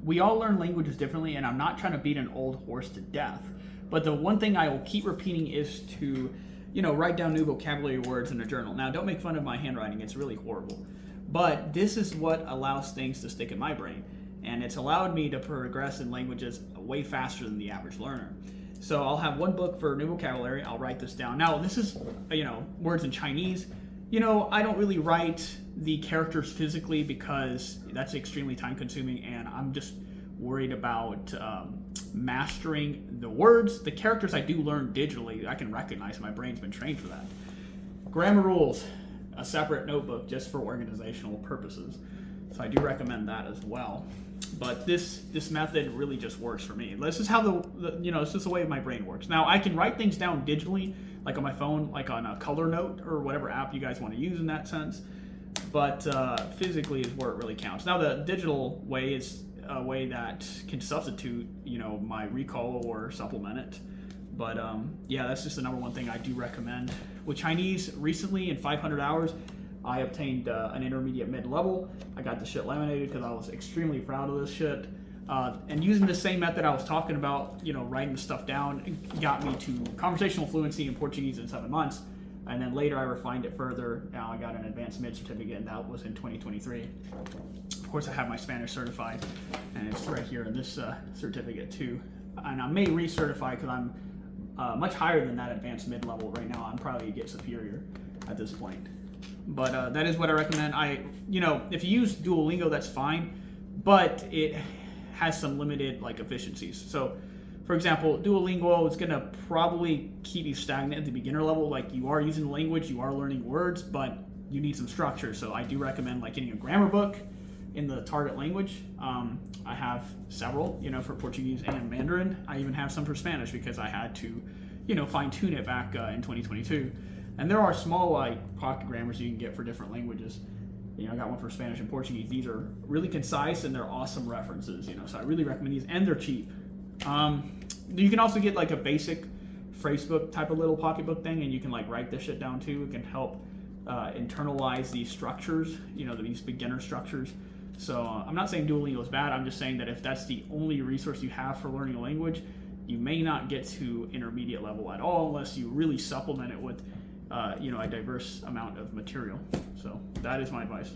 we all learn languages differently, and I'm not trying to beat an old horse to death. But the one thing I will keep repeating is to, write down new vocabulary words in a journal. Now, don't make fun of my handwriting; it's really horrible. But this is what allows things to stick in my brain, and it's allowed me to progress in languages way faster than the average learner. So I'll have one book for new vocabulary. I'll write this down. Now, this is, words in Chinese. I don't really write the characters physically because that's extremely time consuming, and I'm just worried about mastering the words. The characters I do learn digitally, I can recognize. My brain's been trained for that. Grammar rules, a separate notebook just for organizational purposes. So I do recommend that as well. But this method really just works for me. This is how this is the way my brain works. Now I can write things down digitally, like on my phone, like on a color note or whatever app you guys want to use in that sense. But physically is where it really counts. Now the digital way is a way that can substitute, my recall or supplement it. But that's just the number one thing I do recommend. With Chinese, recently in 500 hours, I obtained an intermediate mid-level. I got the shit laminated because I was extremely proud of this shit. And using the same method I was talking about, writing the stuff down, it got me to conversational fluency in Portuguese in 7 months. And then later I refined it further. Now I got an advanced mid certificate, and that was in 2023. Of course, I have my Spanish certified, and it's right here in this certificate too. And I may recertify because I'm much higher than that advanced mid level right now. I'm probably get superior at this point. But that is what I recommend. If you use Duolingo, that's fine, but it has some limited efficiencies. So, for example, Duolingo is gonna probably keep you stagnant at the beginner level. Like, you are using the language, you are learning words, but you need some structure. So I do recommend getting a grammar book in the target language. I have several, for Portuguese and Mandarin. I even have some for Spanish because I had to, fine tune it back in 2022. And there are small pocket grammars you can get for different languages. I got one for Spanish and Portuguese. These are really concise and they're awesome references. So I really recommend these, and they're cheap. You can also get a basic phrasebook type of little pocketbook thing, and you can write this shit down too. It can help internalize these structures, these beginner structures. So I'm not saying Duolingo is bad. I'm just saying that if that's the only resource you have for learning a language, you may not get to intermediate level at all unless you really supplement it with a diverse amount of material. So that is my advice.